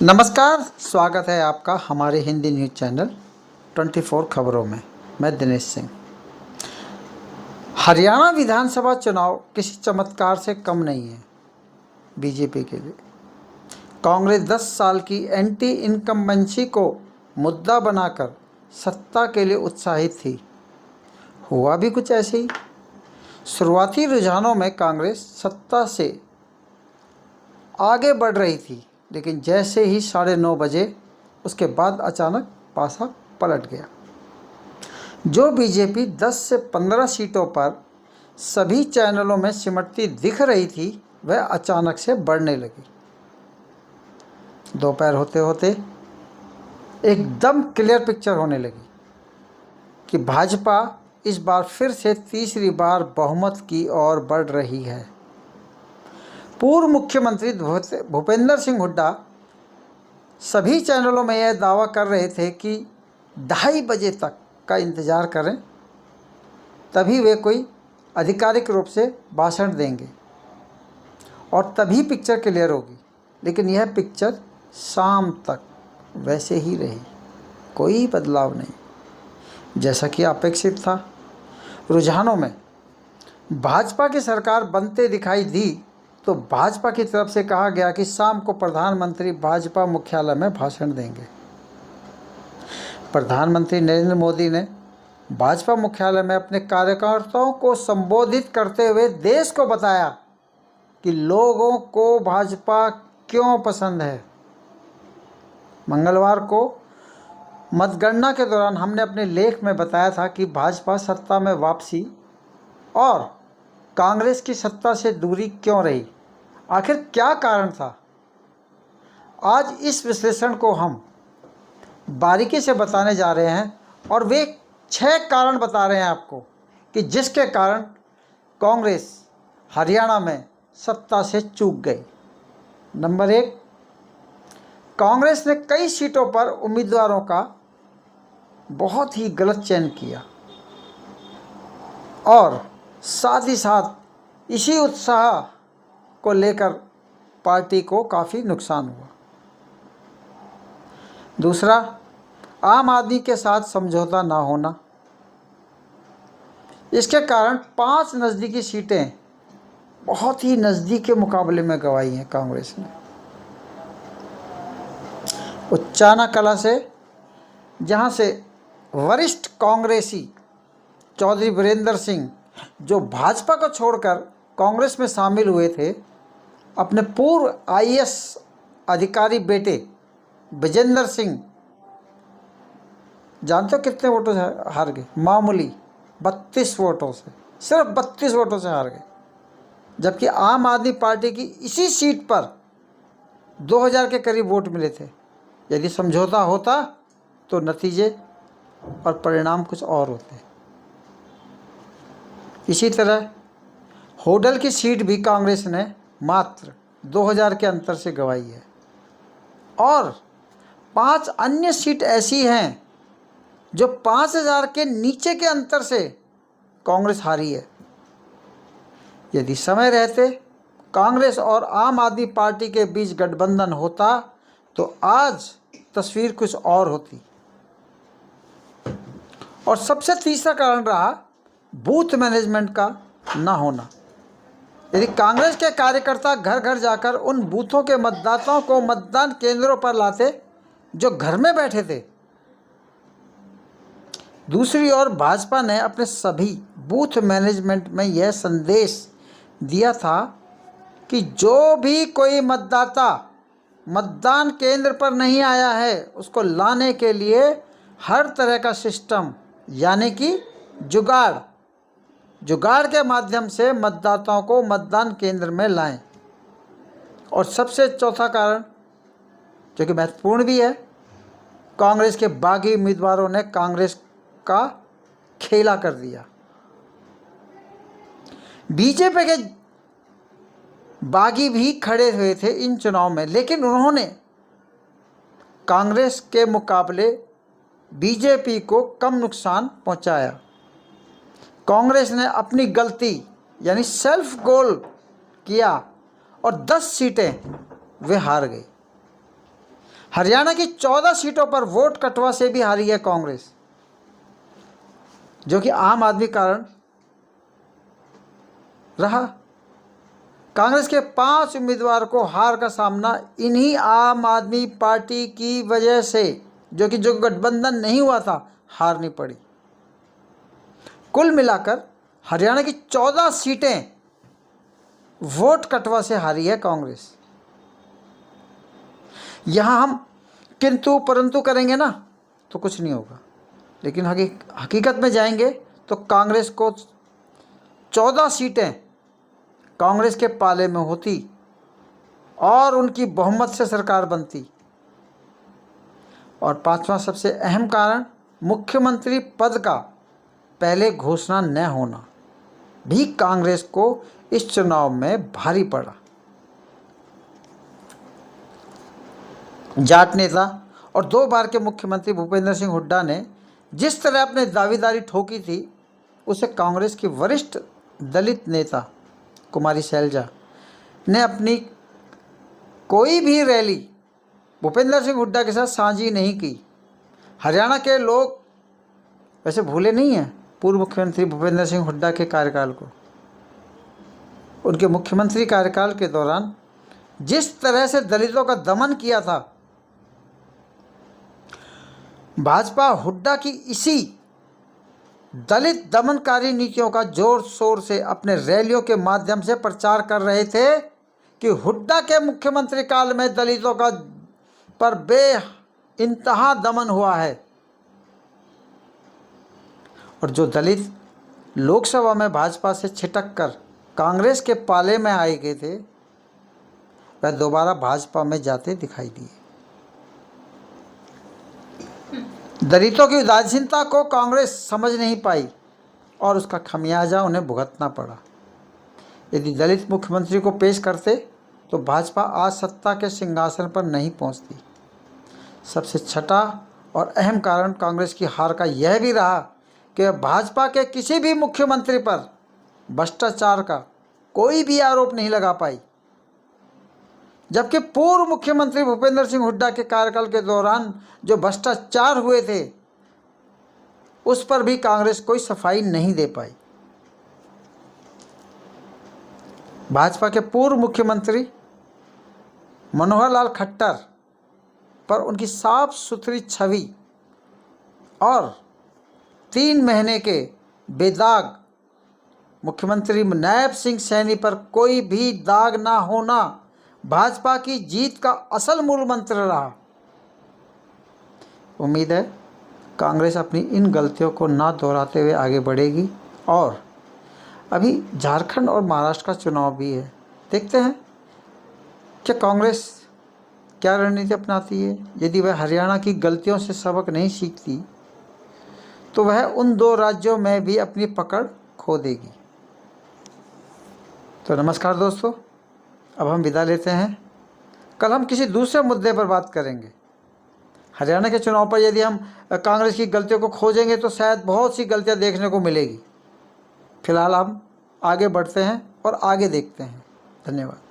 नमस्कार, स्वागत है आपका हमारे हिंदी न्यूज़ चैनल 24 खबरों में। मैं दिनेश सिंह। हरियाणा विधानसभा चुनाव किसी चमत्कार से कम नहीं है बीजेपी के लिए। कांग्रेस 10 साल की एंटी इनकम्बेंसी को मुद्दा बनाकर सत्ता के लिए उत्साहित थी। हुआ भी कुछ ऐसे ही। शुरुआती रुझानों में कांग्रेस सत्ता से आगे बढ़ रही थी, लेकिन जैसे ही 9:30 बजे उसके बाद अचानक पासा पलट गया। जो बीजेपी 10 से 15 सीटों पर सभी चैनलों में सिमटती दिख रही थी, वह अचानक से बढ़ने लगी। दोपहर होते होते एकदम क्लियर पिक्चर होने लगी कि भाजपा इस बार फिर से तीसरी बार बहुमत की ओर बढ़ रही है। पूर्व मुख्यमंत्री भूपेंद्र सिंह हुड्डा सभी चैनलों में यह दावा कर रहे थे कि 2:30 बजे तक का इंतज़ार करें, तभी वे कोई आधिकारिक रूप से भाषण देंगे और तभी पिक्चर क्लियर होगी। लेकिन यह पिक्चर शाम तक वैसे ही रही, कोई बदलाव नहीं, जैसा कि अपेक्षित था। रुझानों में भाजपा की सरकार बनते दिखाई दी तो भाजपा की तरफ से कहा गया कि शाम को प्रधानमंत्री भाजपा मुख्यालय में भाषण देंगे। प्रधानमंत्री नरेंद्र मोदी ने भाजपा मुख्यालय में अपने कार्यकर्ताओं को संबोधित करते हुए देश को बताया कि लोगों को भाजपा क्यों पसंद है। मंगलवार को मतगणना के दौरान हमने अपने लेख में बताया था कि भाजपा सत्ता में वापसी और कांग्रेस की सत्ता से दूरी क्यों रही, आखिर क्या कारण था। आज इस विश्लेषण को हम बारीकी से बताने जा रहे हैं और वे 6 कारण बता रहे हैं आपको कि जिसके कारण कांग्रेस हरियाणा में सत्ता से चूक गई। नंबर 1, कांग्रेस ने कई सीटों पर उम्मीदवारों का बहुत ही गलत चयन किया और साथ ही साथ इसी उत्साह को लेकर पार्टी को काफ़ी नुकसान हुआ। दूसरा, आम आदमी के साथ समझौता ना होना। इसके कारण 5 नज़दीकी सीटें बहुत ही नज़दीक के मुकाबले में गंवाई हैं कांग्रेस ने। उच्चाना कला से, जहां से वरिष्ठ कांग्रेसी चौधरी वीरेंद्र सिंह, जो भाजपा को छोड़कर कांग्रेस में शामिल हुए थे, अपने पूर्व आईएएस अधिकारी बेटे विजेंद्र सिंह, जानते हो कितने वोटों से हार गए? मामूली 32 वोटों से, सिर्फ 32 वोटों से हार गए। जबकि आम आदमी पार्टी की इसी सीट पर 2000 के करीब वोट मिले थे। यदि समझौता होता तो नतीजे और परिणाम कुछ और होते। इसी तरह होडल की सीट भी कांग्रेस ने मात्र 2000 के अंतर से गंवाई है और 5 अन्य सीट ऐसी हैं जो 5000 के नीचे के अंतर से कांग्रेस हारी है। यदि समय रहते कांग्रेस और आम आदमी पार्टी के बीच गठबंधन होता तो आज तस्वीर कुछ और होती। और सबसे तीसरा कारण रहा बूथ मैनेजमेंट का ना होना। यदि कांग्रेस के कार्यकर्ता घर घर जाकर उन बूथों के मतदाताओं को मतदान केंद्रों पर लाते जो घर में बैठे थे। दूसरी ओर भाजपा ने अपने सभी बूथ मैनेजमेंट में यह संदेश दिया था कि जो भी कोई मतदाता मतदान केंद्र पर नहीं आया है, उसको लाने के लिए हर तरह का सिस्टम, यानी कि जुगाड़ के माध्यम से मतदाताओं को मतदान केंद्र में लाएं। और सबसे चौथा कारण, जो कि महत्वपूर्ण भी है, कांग्रेस के बागी उम्मीदवारों ने कांग्रेस का खेला कर दिया। बीजेपी के बागी भी खड़े हुए थे इन चुनाव में, लेकिन उन्होंने कांग्रेस के मुकाबले बीजेपी को कम नुकसान पहुंचाया। कांग्रेस ने अपनी गलती यानी सेल्फ गोल किया और 10 सीटें वे हार गई। हरियाणा की 14 सीटों पर वोट कटवा से भी हारी है कांग्रेस, जो कि आम आदमी कारण रहा। कांग्रेस के 5 उम्मीदवार को हार का सामना इन्हीं आम आदमी पार्टी की वजह से, जो गठबंधन नहीं हुआ था, हारनी पड़ी। कुल मिलाकर हरियाणा की 14 सीटें वोट कटवा से हारी है कांग्रेस। यहाँ हम किंतु परंतु करेंगे ना तो कुछ नहीं होगा, लेकिन हकीकत में जाएंगे तो कांग्रेस को 14 सीटें कांग्रेस के पाले में होती और उनकी बहुमत से सरकार बनती। और 5वां सबसे अहम कारण, मुख्यमंत्री पद का पहले घोषणा न होना भी कांग्रेस को इस चुनाव में भारी पड़ा। जाट नेता और 2 बार के मुख्यमंत्री भूपेंद्र सिंह हुड्डा ने जिस तरह अपने दावेदारी ठोकी थी, उसे कांग्रेस की वरिष्ठ दलित नेता कुमारी शैलजा ने अपनी कोई भी रैली भूपेंद्र सिंह हुड्डा के साथ साझी नहीं की। हरियाणा के लोग वैसे भूले नहीं हैं पूर्व मुख्यमंत्री भूपेंद्र सिंह हुड्डा के कार्यकाल को। उनके मुख्यमंत्री कार्यकाल के दौरान जिस तरह से दलितों का दमन किया था, भाजपा हुड्डा की इसी दलित दमनकारी नीतियों का जोर शोर से अपने रैलियों के माध्यम से प्रचार कर रहे थे कि हुड्डा के मुख्यमंत्री काल में दलितों का पर बेइंतहा दमन हुआ है। और जो दलित लोकसभा में भाजपा से छिटक कर कांग्रेस के पाले में आए गए थे, वह दोबारा भाजपा में जाते दिखाई दिए। दलितों की उदासीनता को कांग्रेस समझ नहीं पाई और उसका खमियाजा उन्हें भुगतना पड़ा। यदि दलित मुख्यमंत्री को पेश करते तो भाजपा आज सत्ता के सिंहासन पर नहीं पहुंचती। सबसे छठा और अहम कारण कांग्रेस की हार का यह भी रहा कि भाजपा के किसी भी मुख्यमंत्री पर भ्रष्टाचार का कोई भी आरोप नहीं लगा पाई, जबकि पूर्व मुख्यमंत्री भूपेंद्र सिंह हुड्डा के कार्यकाल के दौरान जो भ्रष्टाचार हुए थे, उस पर भी कांग्रेस कोई सफाई नहीं दे पाई। भाजपा के पूर्व मुख्यमंत्री मनोहर लाल खट्टर पर उनकी साफ सुथरी छवि और 3 महीने के बेदाग मुख्यमंत्री नायब सिंह सैनी पर कोई भी दाग ना होना भाजपा की जीत का असल मूल मंत्र रहा। उम्मीद है कांग्रेस अपनी इन गलतियों को ना दोहराते हुए आगे बढ़ेगी। और अभी झारखंड और महाराष्ट्र का चुनाव भी है, देखते हैं कि कांग्रेस क्या रणनीति अपनाती है। यदि वह हरियाणा की गलतियों से सबक नहीं सीखती तो वह उन 2 राज्यों में भी अपनी पकड़ खो देगी। तो नमस्कार दोस्तों, अब हम विदा लेते हैं। कल हम किसी दूसरे मुद्दे पर बात करेंगे। हरियाणा के चुनाव पर यदि हम कांग्रेस की गलतियों को खोजेंगे तो शायद बहुत सी गलतियां देखने को मिलेगी। फिलहाल हम आगे बढ़ते हैं और आगे देखते हैं। धन्यवाद।